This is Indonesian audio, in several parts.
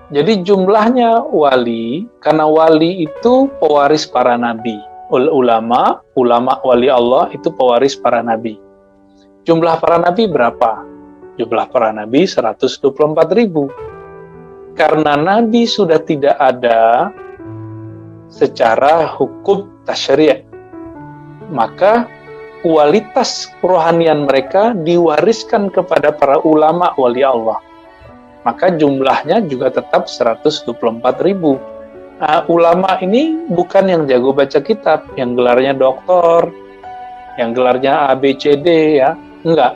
Jadi jumlahnya wali, karena wali itu pewaris para nabi. Ulama wali Allah itu pewaris para nabi. Jumlah para nabi berapa? Jumlah para nabi 124.000. Karena nabi sudah tidak ada secara hukum tasyri', maka kualitas kerohanian mereka diwariskan kepada para ulama wali Allah. Maka jumlahnya juga tetap 124.000. Ulama ini bukan yang jago baca kitab, yang gelarnya doktor, yang gelarnya ABCD ya, enggak.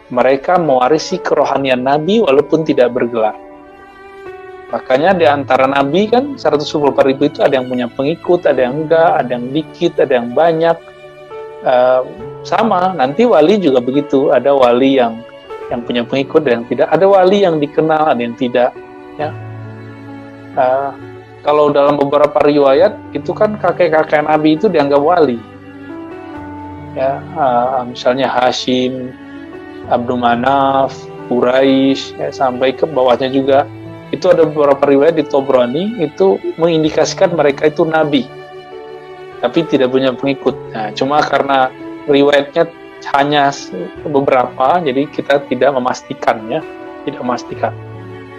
Mereka mewarisi kerohanian Nabi walaupun tidak bergelar. Makanya di antara Nabi kan 124.000 itu ada yang punya pengikut, ada yang enggak, ada yang dikit, ada yang banyak. Sama, nanti wali juga begitu. Ada wali yang punya pengikut dan yang tidak. Ada wali yang dikenal, ada yang tidak. Ya. Kalau dalam beberapa riwayat itu kan kakek-kakek Nabi itu dianggap wali. Ya, misalnya Hashim, Abdul Manaf, Quraisy, ya, sampai ke bawahnya juga. Itu ada beberapa riwayat di Tobrani itu mengindikasikan mereka itu nabi, tapi tidak punya pengikut. Nah, cuma karena riwayatnya hanya beberapa, jadi kita tidak memastikannya, tidak memastikan.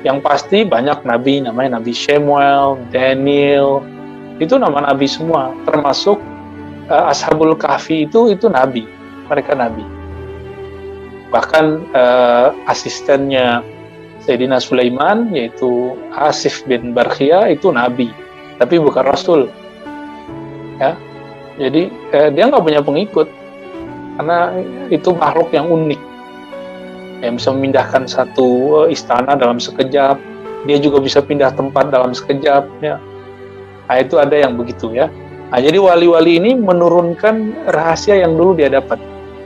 Yang pasti banyak nabi, namanya Nabi Shemuel, Daniel, itu nama nabi semua, termasuk Ashabul Kahfi itu nabi, mereka nabi. Bahkan asistennya Sayyidina Sulaiman, yaitu Asif bin Barkhia, itu nabi, tapi bukan rasul. Ya, jadi dia nggak punya pengikut, karena itu makhluk yang unik. Yang bisa memindahkan satu istana dalam sekejap, dia juga bisa pindah tempat dalam sekejap. Ya. Nah, itu ada yang begitu ya. Nah, jadi wali-wali ini menurunkan rahasia yang dulu dia dapat.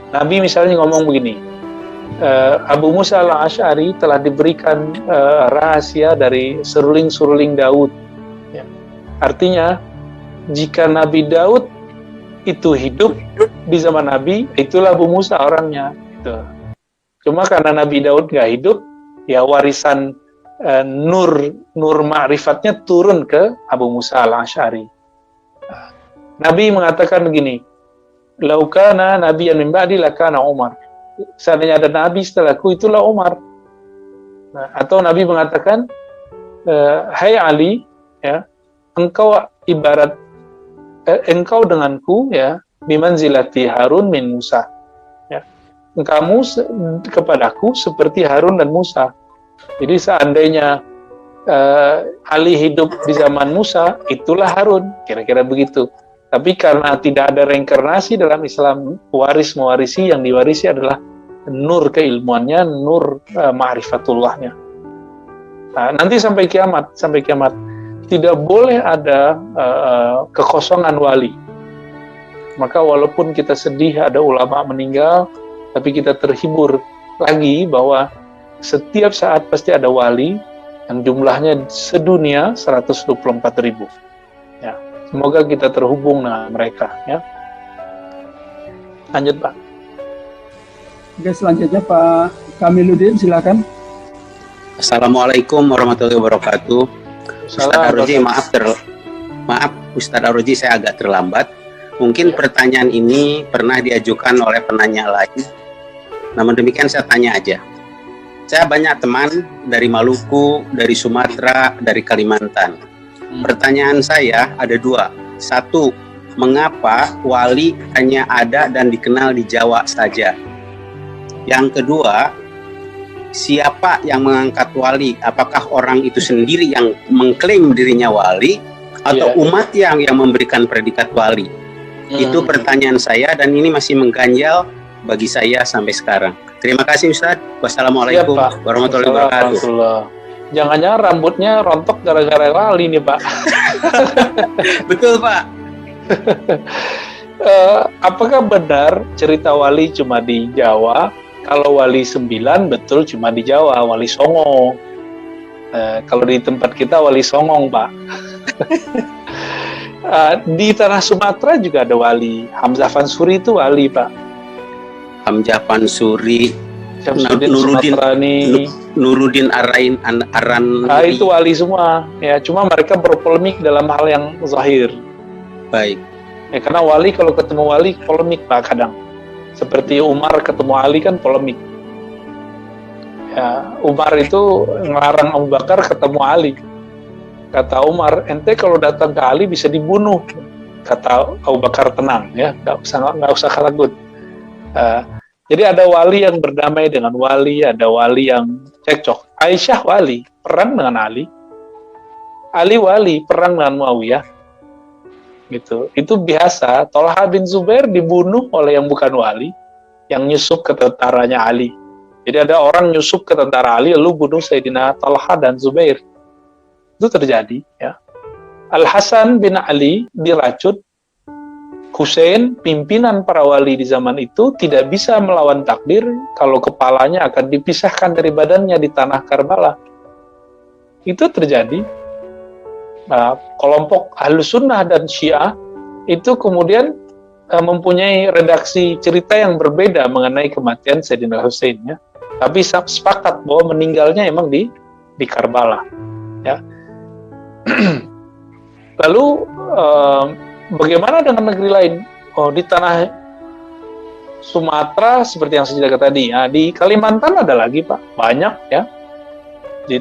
Nabi misalnya ngomong begini, Abu Musa al-Asy'ari telah diberikan rahasia dari seruling-seruling Daud. Ya. Artinya, jika Nabi Daud itu hidup di zaman Nabi, itulah Abu Musa orangnya. Gitu. Cuma karena Nabi Daud nggak hidup, ya warisan nur ma'rifatnya turun ke Abu Musa al-Asy'ari. Nabi mengatakan begini, "Laukana nabiyyan min ba'di lakana Umar." Seandainya ada Nabi setelahku, itulah Umar. Nah, atau Nabi mengatakan, "Hai Ali, ya, engkau ibarat engkau denganku, ya, bimanzilati Harun min Musa." Kamu kepadaku seperti Harun dan Musa. Jadi seandainya Ali hidup di zaman Musa, itulah Harun, kira-kira begitu. Tapi karena tidak ada reinkarnasi dalam Islam, mewarisi, yang diwarisi adalah nur keilmuannya, nur ma'rifatullahnya. Nah, nanti sampai kiamat, tidak boleh ada kekosongan wali. Maka walaupun kita sedih ada ulama meninggal, tapi kita terhibur lagi bahwa setiap saat pasti ada wali yang jumlahnya sedunia 124.000. Ya, semoga kita terhubung dengan mereka. Ya. Lanjut, Pak. Oke, selanjutnya Pak Kamiluddin, silakan. Assalamualaikum warahmatullahi wabarakatuh. Ustadz Arroji, maaf Ustadz Arroji, saya agak terlambat. Mungkin pertanyaan ini pernah diajukan oleh penanya lain. Namun demikian saya tanya aja. Saya banyak teman dari Maluku, dari Sumatera, dari Kalimantan. Pertanyaan saya ada dua. Satu, mengapa wali hanya ada dan dikenal di Jawa saja? Yang kedua, siapa yang mengangkat wali? Apakah orang itu sendiri yang mengklaim dirinya wali atau umat yang memberikan predikat wali? Itu pertanyaan saya dan ini masih mengganjal bagi saya sampai sekarang. Terima kasih Ustadz. Wassalamualaikum warahmatullahi wabarakatuh. Jangan-jangan rambutnya rontok gara-gara wali nih, Pak. Betul, Pak. Apakah benar cerita wali cuma di Jawa? Kalau wali 9 betul cuma di Jawa, wali Songo. Kalau di tempat kita wali Songong, Pak. Di tanah Sumatera juga ada wali. Hamzah Fansuri itu wali, Pak. Hamzah Fansuri Syamsuddin Sumatrani, Nuruddin Aran. Itu wali semua. Ya, cuma mereka berpolemik dalam hal yang zahir. Baik. Ya, karena wali kalau ketemu wali polemik Pak kadang. Seperti Umar ketemu Ali kan polemik. Ya, Umar itu ngelarang Abu Bakar ketemu Ali. Kata Umar, ente kalau datang ke Ali bisa dibunuh. Kata Abu Bakar, tenang ya, nggak usah takut. Jadi ada wali yang berdamai dengan wali, ada wali yang cekcok. Aisyah wali, perang dengan Ali. Ali wali, perang dengan Muawiyah. Gitu. Itu biasa. Tolha bin Zubair dibunuh oleh yang bukan wali, yang nyusup ke tentaranya Ali. Jadi ada orang nyusup ke tentara Ali, lalu bunuh Sayyidina Tolha dan Zubair. Itu terjadi. Ya. Al-Hasan bin Ali diracun. Hussein, pimpinan para wali di zaman itu, tidak bisa melawan takdir kalau kepalanya akan dipisahkan dari badannya di tanah Karbala. Itu terjadi. Kelompok Ahlus Sunnah dan Syiah itu kemudian mempunyai redaksi cerita yang berbeda mengenai kematian Sayyidina Hussein. Ya. Tapi sepakat bahwa meninggalnya emang di Karbala. Ya. Lalu bagaimana dengan negeri lain? Oh, di tanah Sumatera seperti yang saya ceritakan tadi. Nah, di Kalimantan ada lagi Pak, banyak ya. Di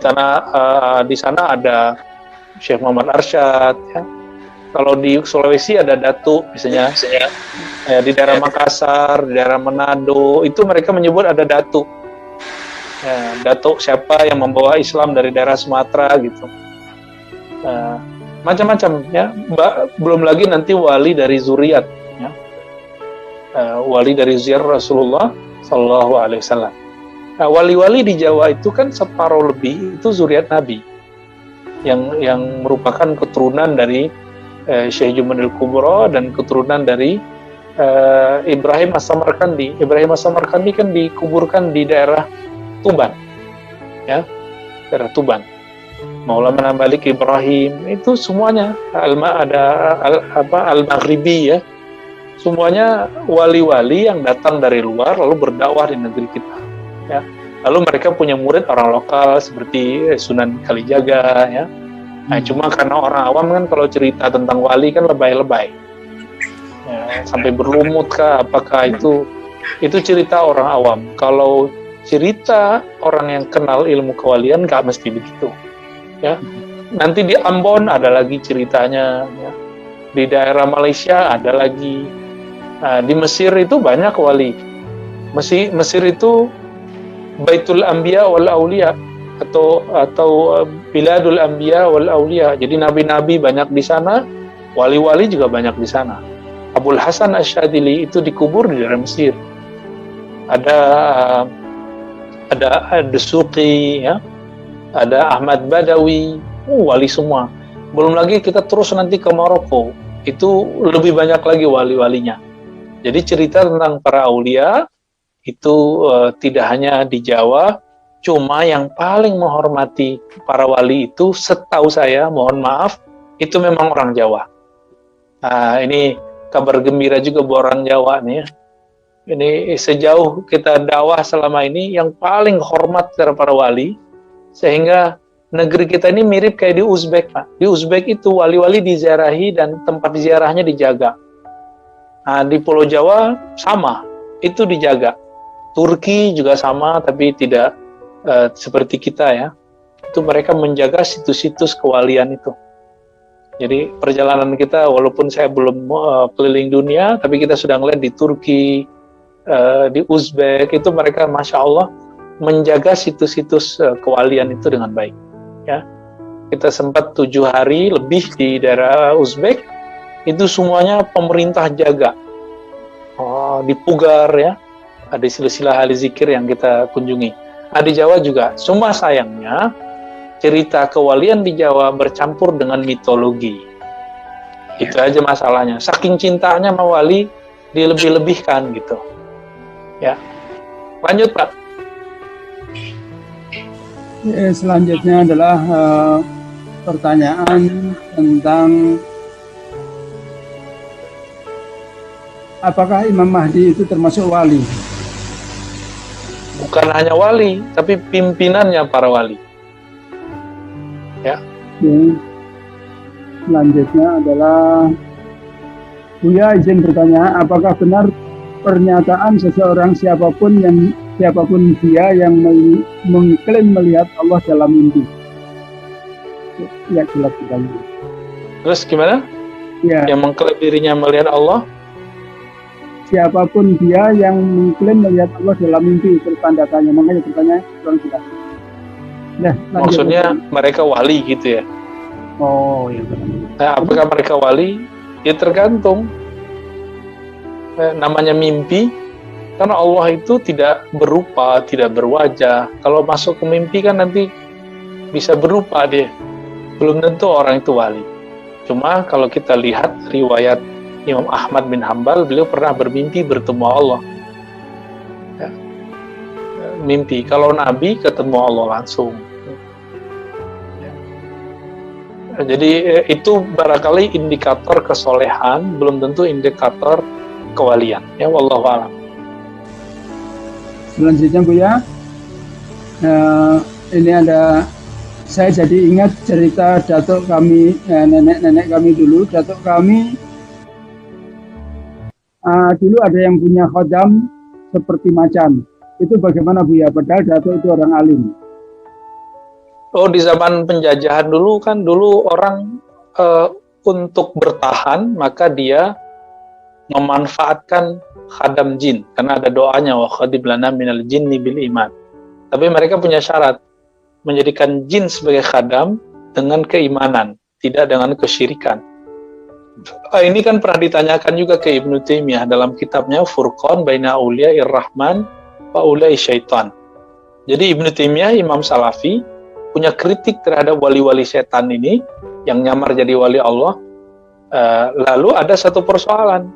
di sana ada Syekh Muhammad Arsyad. Ya. Kalau di Sulawesi ada Datuk, misalnya ya, di daerah Makassar, di daerah Manado, itu mereka menyebut ada Datuk. Ya, Datuk siapa yang membawa Islam dari daerah Sumatera gitu. Macam-macam ya, belum lagi nanti wali dari zuriat ya. Wali dari zuriat Rasulullah Sallallahu Alaihi Wasallam. Wali-wali di Jawa itu kan separuh lebih itu zuriat Nabi yang merupakan keturunan dari Syekh Jumanil Kubro dan keturunan dari Ibrahim As-Samarkandi. Ibrahim As-Samarkandi kan dikuburkan di daerah Tuban ya, daerah Tuban. Maulana Malik Ibrahim, itu semuanya Al-Maghribi ya, semuanya wali-wali yang datang dari luar lalu berdakwah di negeri kita ya. Lalu mereka punya murid orang lokal seperti Sunan Kalijaga ya. Nah, cuma karena orang awam kan kalau cerita tentang wali kan lebay-lebay ya, sampai berlumut kah apakah itu cerita orang awam. Kalau cerita orang yang kenal ilmu kewalian nggak mesti begitu ya. Nanti di Ambon ada lagi ceritanya ya. Di daerah Malaysia ada lagi. Nah, di Mesir itu banyak wali. Mesir itu Baitul Anbiya wal Auliya atau Biladul Anbiya wal Auliya. Jadi nabi-nabi banyak di sana, wali-wali juga banyak di sana. Abul Hasan Asy-Syadzili itu dikubur di daerah Mesir. Ada Ad-Dusuqi ya. Ada Ahmad Badawi, wali semua. Belum lagi kita terus nanti ke Maroko, itu lebih banyak lagi wali-walinya. Jadi cerita tentang para aulia itu tidak hanya di Jawa, cuma yang paling menghormati para wali itu setahu saya, mohon maaf, itu memang orang Jawa. Nah, ini kabar gembira juga buat orang Jawa nih ya. Ini sejauh kita dakwah selama ini yang paling hormat terhadap para wali, sehingga negeri kita ini mirip kayak di Uzbek, Pak. Di Uzbek itu wali-wali diziarahi dan tempat ziarahnya dijaga. Nah, di Pulau Jawa sama, itu dijaga. Turki juga sama, tapi tidak seperti kita ya. Itu mereka menjaga situs-situs kewalian itu. Jadi perjalanan kita, walaupun saya belum keliling dunia, tapi kita sudah ngeliat di Turki, di Uzbek, itu mereka Masya Allah menjaga situs-situs kewalian itu dengan baik ya. Kita sempat 7 hari lebih di daerah Uzbek, itu semuanya pemerintah jaga. Di Pugar ya, ada silsilah ahli zikir yang kita kunjungi. Di Jawa juga, cuma sayangnya cerita kewalian di Jawa bercampur dengan mitologi. Itu aja masalahnya, saking cintanya sama wali dilebih-lebihkan gitu ya. Lanjut Pak. Selanjutnya adalah pertanyaan tentang apakah Imam Mahdi itu termasuk wali? bukan hanya wali, tapi pimpinannya para wali. Ya. Oke. Selanjutnya adalah Buya izin bertanya, apakah benar pernyataan seseorang siapapun dia yang mengklaim melihat Allah dalam mimpi? Ya, jelas sekali. Terus gimana? Ya, Yang mengklaim dirinya melihat Allah? siapapun dia yang mengklaim melihat Allah dalam mimpi, terus tanda tanya. Makanya bertanya orang kita. Nah, Maksudnya mereka wali gitu ya? Oh, ya benar. Nah, apakah mereka wali? Ya tergantung. Namanya mimpi, karena Allah itu tidak berupa, tidak berwajah. Kalau masuk ke mimpi kan nanti bisa berupa dia. Belum tentu orang itu wali. Cuma kalau kita lihat riwayat Imam Ahmad bin Hambal, beliau pernah bermimpi bertemu Allah. Ya. Mimpi. Kalau Nabi ketemu Allah langsung. Jadi itu barangkali indikator kesolehan, belum tentu indikator kewalian. Ya, wallahu a'lam. Selanjutnya Buya, ini ada, saya jadi ingat cerita datuk kami, nenek-nenek kami dulu. Datuk kami dulu ada yang punya khodam seperti macan. Itu bagaimana Buya? Padahal datuk itu orang alim. Oh, di zaman penjajahan dulu kan, dulu orang untuk bertahan, maka dia memanfaatkan khadam jin, karena ada doanya, wa khadib lana minal jinni bil iman. Tapi mereka punya syarat, menjadikan jin sebagai khadam dengan keimanan, tidak dengan kesyirikan. Ini kan pernah ditanyakan juga ke Ibnu Taimiyah dalam kitabnya Furqan Baina Auliya'ir Rahman wa Auliya'is Syaitan. Jadi Ibnu Taimiyah, Imam Salafi, punya kritik terhadap wali-wali setan ini yang nyamar jadi wali Allah. Lalu ada satu persoalan,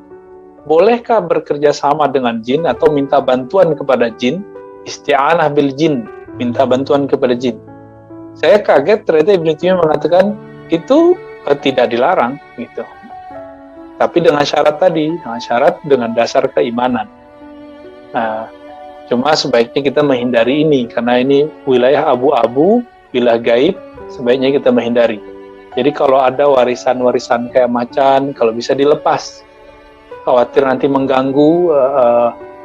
bolehkah bekerja sama dengan jin atau minta bantuan kepada jin? Isti'anah bil jin, minta bantuan kepada jin. Saya kaget ternyata Ibnu Taimiyah mengatakan itu tidak dilarang gitu. Tapi dengan syarat tadi, dengan dasar keimanan. Nah, cuma sebaiknya kita menghindari ini karena ini wilayah abu-abu, wilayah gaib, sebaiknya kita menghindari. Jadi kalau ada warisan-warisan kayak macan, kalau bisa dilepas. Khawatir nanti mengganggu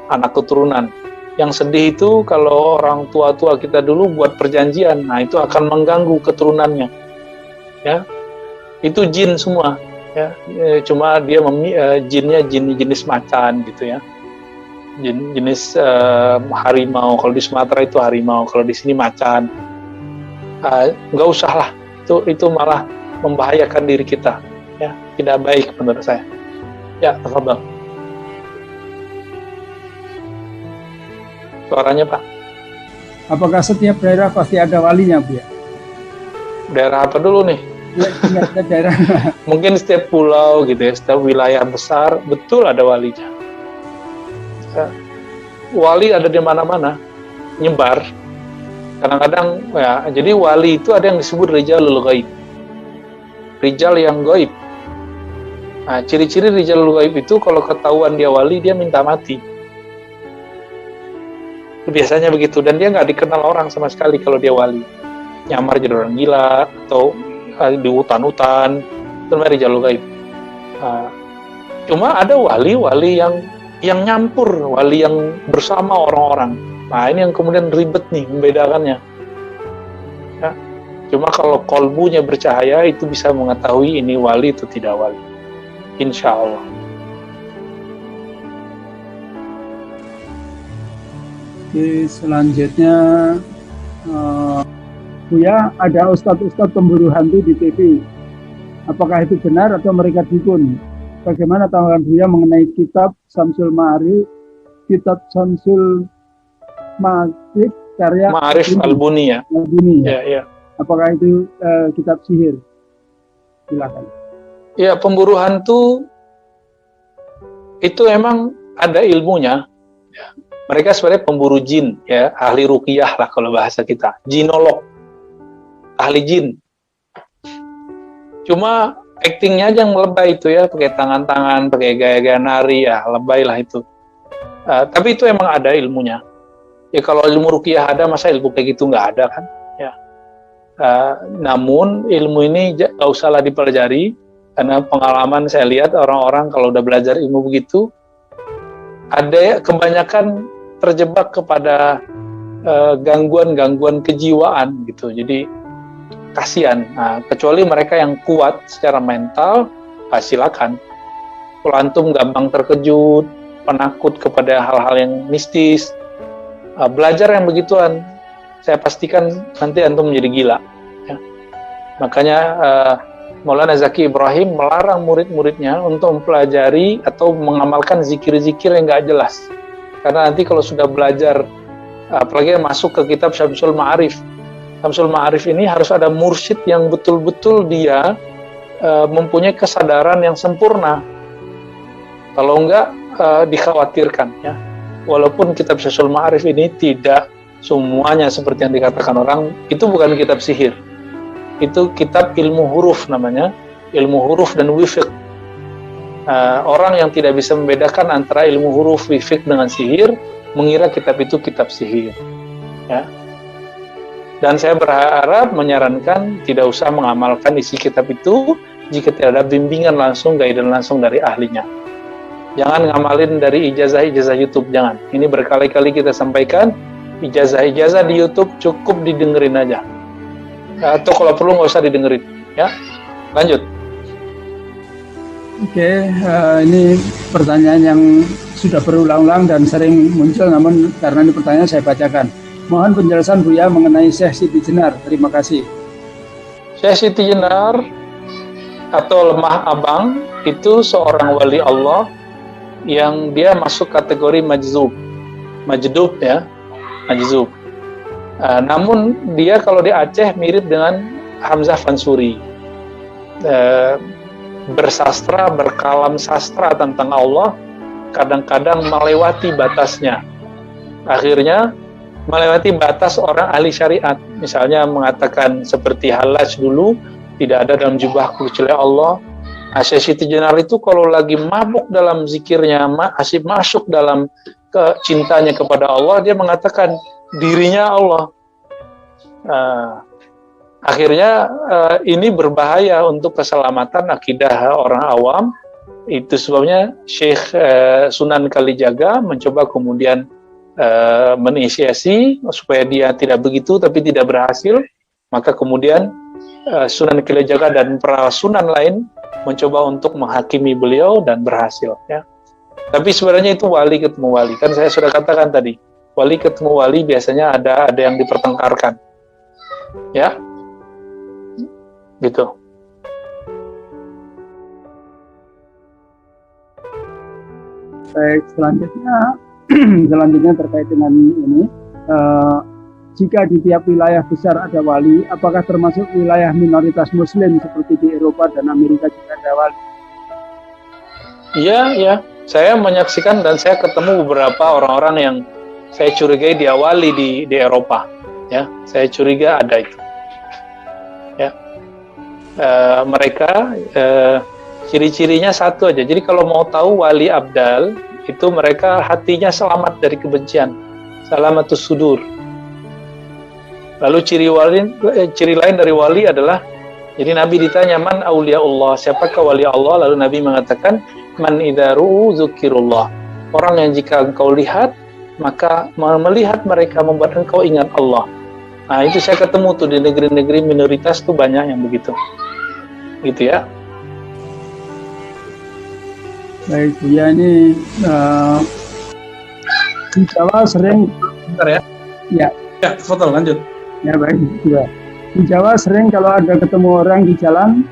anak keturunan. Yang sedih itu kalau orang tua-tua kita dulu buat perjanjian, nah itu akan mengganggu keturunannya. Ya, itu jin semua. Ya, cuma dia jinnya jin jenis macan gitu ya. Jenis harimau. Kalau di Sumatera itu harimau, kalau di sini macan. Nggak usah lah. Itu malah membahayakan diri kita. Ya, tidak baik menurut saya. Ya, tafadhol. Suaranya Pak. Apakah setiap daerah pasti ada walinya Bu ya? Daerah apa dulu nih? Daerah. Mungkin setiap pulau gitu ya, setiap wilayah besar betul ada walinya. Wali ada di mana-mana, nyebar. Kadang-kadang ya, jadi wali itu ada yang disebut rijalul ghaib. Rijal yang gaib. Nah, ciri-ciri rijalul ghaib itu kalau ketahuan dia wali, dia minta mati. Biasanya begitu, dan dia nggak dikenal orang sama sekali kalau dia wali. Nyamar jadi orang gila atau di hutan-hutan, itu namanya rijalul ghaib. Cuma ada wali-wali yang nyampur, wali yang bersama orang-orang. Nah, ini yang kemudian ribet nih membedakannya. Ya. Cuma kalau kolbunya bercahaya, itu bisa mengetahui ini wali atau tidak wali. Insya Allah. Oke, selanjutnya Buya, ada ustadz-ustadz pemburu hantu di TV. Apakah itu benar atau mereka dukun? Bagaimana tanggapan Buya mengenai kitab Syamsul Ma'arif, kitab Syamsul Ma'arif karya Ma'arif Al-Buni ya. Al-Buni, Ya, ya. Apakah itu kitab sihir? Silakan. Ya, pemburu hantu itu emang ada ilmunya. Ya. Mereka sebenarnya pemburu jin, ya, ahli ruqyah lah kalau bahasa kita, jinolog, ahli jin. Cuma actingnya aja yang lebay itu ya, pakai tangan-tangan, pakai gaya-gaya nari ya, lebay lah itu. Tapi itu emang ada ilmunya. Ya kalau ilmu ruqyah ada, masa ilmu kayak gitu nggak ada kan? Ya. Namun ilmu ini nggak usahlah dipelajari, karena pengalaman saya lihat orang-orang kalau udah belajar ilmu begitu, ada kebanyakan terjebak kepada gangguan-gangguan kejiwaan gitu. Jadi kasihan. Nah, kecuali mereka yang kuat secara mental, silakan. Kalau antum gampang terkejut, penakut kepada hal-hal yang mistis, belajar yang begituan, saya pastikan nanti antum menjadi gila. Ya. Makanya Maulana Zaki Ibrahim melarang murid-muridnya untuk mempelajari atau mengamalkan zikir-zikir yang nggak jelas. Karena nanti kalau sudah belajar, apalagi masuk ke kitab Syamsul Ma'arif. Syamsul Ma'arif ini harus ada mursyid yang betul-betul dia mempunyai kesadaran yang sempurna. Kalau enggak, dikhawatirkan ya. Walaupun kitab Syamsul Ma'arif ini tidak semuanya seperti yang dikatakan orang, itu bukan kitab sihir. Itu kitab ilmu huruf namanya, ilmu huruf dan wifik. Orang yang tidak bisa membedakan antara ilmu huruf, wifik dengan sihir, mengira kitab itu kitab sihir. Ya. Dan saya berharap menyarankan tidak usah mengamalkan isi kitab itu jika tidak ada bimbingan langsung, guidance langsung dari ahlinya. Jangan ngamalin dari ijazah-ijazah YouTube, jangan. Ini berkali-kali kita sampaikan, ijazah-ijazah di YouTube cukup didengerin aja. Atau kalau perlu nggak usah didengerin. Ya, lanjut. Oke, ini pertanyaan yang sudah berulang-ulang dan sering muncul, namun karena ini pertanyaan saya bacakan. Mohon penjelasan Buya mengenai Syekh Siti Jenar. Terima kasih. Syekh Siti Jenar atau Lemah Abang itu seorang wali Allah yang dia masuk kategori majdub ya, majdub. Namun dia kalau di Aceh mirip dengan Hamzah Fansuri. Bersastra, berkalam sastra tentang Allah, kadang-kadang melewati batasnya. Akhirnya melewati batas orang ahli syariat. Misalnya mengatakan seperti Hallaj dulu, tidak ada dalam jubahku kecuali Allah. Syekh Siti Jenar itu kalau lagi mabuk dalam zikirnya, asyik masuk dalam cintanya kepada Allah, dia mengatakan dirinya Allah. Akhirnya ini berbahaya untuk keselamatan akidah orang awam. Itu sebabnya Syekh Sunan Kalijaga mencoba kemudian menginisiasi supaya dia tidak begitu, tapi tidak berhasil. Maka kemudian Sunan Kalijaga dan para sunan lain mencoba untuk menghakimi beliau dan berhasil. Ya. Tapi sebenarnya itu wali ketemu wali. Kan saya sudah katakan tadi, wali ketemu wali biasanya ada yang dipertengkarkan. Ya. Gitu. Baik, selanjutnya terkait dengan ini, jika di tiap wilayah besar ada wali, apakah termasuk wilayah minoritas Muslim seperti di Eropa dan Amerika juga ada wali? Iya. Saya menyaksikan dan saya ketemu beberapa orang-orang yang saya curigai dia wali di Eropa. Ya, saya curiga ada itu. Ya. Mereka ciri-cirinya satu aja. Jadi kalau mau tahu wali abdal, itu mereka hatinya selamat dari kebencian, salamatus sudur. Lalu ciri lain dari wali adalah, jadi Nabi ditanya, man auliaullah, siapakah wali Allah? Lalu Nabi mengatakan, man idzaru zukirullah, orang yang jika engkau lihat, maka melihat mereka membuat engkau ingat Allah. Nah itu saya ketemu tuh di negeri-negeri minoritas tuh banyak yang begitu. Gitu ya. Baik, ya ini di Jawa sering. Bentar ya. Ya. Ya, foto lanjut. Ya baik, ya. Di Jawa sering kalau ada ketemu orang di jalan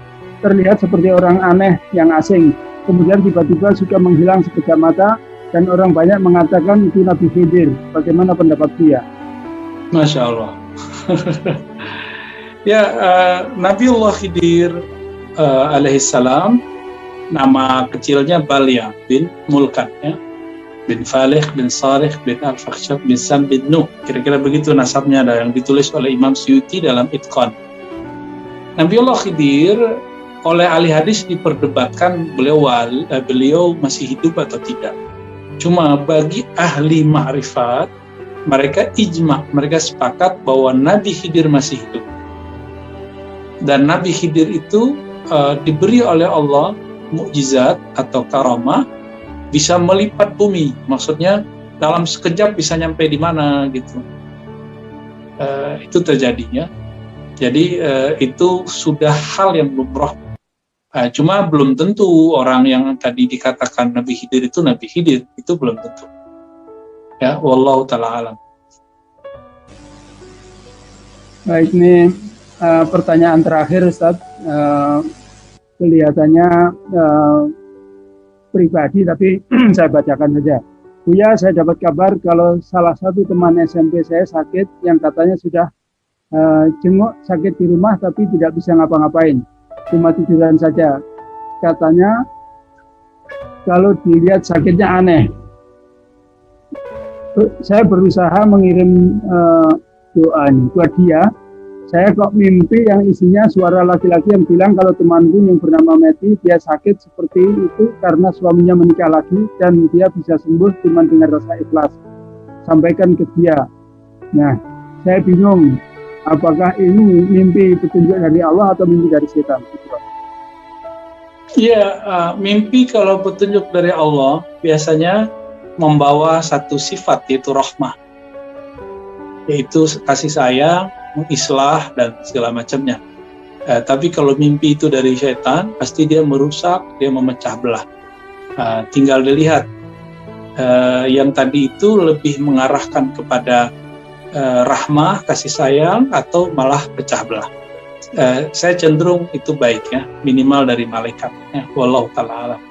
terlihat seperti orang aneh yang asing. Kemudian tiba-tiba sudah menghilang sekejap mata dan orang banyak mengatakan itu Nabi Khidir. Bagaimana pendapat dia? Masya Allah. Ya, Nabiullah Khidir alaihissalam, nama kecilnya Balya bin Mulkan, ya. Bin Falih, bin Salih, bin Al-Fakhshab, bin Sam, bin Nuh. Kira-kira begitu nasabnya, ada yang ditulis oleh Imam Suyuti dalam Itqan. Nabiullah Khidir oleh ahli hadis diperdebatkan beliau masih hidup atau tidak. Cuma bagi ahli ma'rifat mereka ijma, mereka sepakat bahwa Nabi Khidir masih hidup. Dan Nabi Khidir itu diberi oleh Allah mukjizat atau karamah, bisa melipat bumi. Maksudnya dalam sekejap bisa nyampe di mana gitu. Itu terjadinya. Jadi itu sudah hal yang lumrah. Cuma belum tentu orang yang tadi dikatakan Nabi Khidir itu Nabi Khidir, itu belum tentu. Ya, wallahu ta'ala alam. Baik, ini pertanyaan terakhir Ustaz. Kelihatannya pribadi, tapi saya bacakan saja. Buya, saya dapat kabar kalau salah satu teman SMP saya sakit, yang katanya sudah jenguk sakit di rumah tapi tidak bisa ngapa-ngapain, cuma tiduran saja. Katanya kalau dilihat sakitnya aneh. Saya berusaha mengirim doa buat dia. Saya kok mimpi yang isinya suara laki-laki yang bilang kalau temanku yang bernama Meti, dia sakit seperti itu karena suaminya menikah lagi dan dia bisa sembuh cuma dengan rasa ikhlas. Sampaikan ke dia. Nah, saya bingung, apakah ini mimpi petunjuk dari Allah atau mimpi dari setan? Iya, mimpi kalau petunjuk dari Allah biasanya membawa satu sifat, yaitu rahmah, yaitu kasih sayang, islah, dan segala macamnya. Tapi kalau mimpi itu dari setan, pasti dia merusak, dia memecah belah. Tinggal dilihat, yang tadi itu lebih mengarahkan kepada rahmah, kasih sayang, atau malah pecah belah. Saya cenderung itu baik ya, minimal dari malaikat. Ya, wallahu ta'ala alam.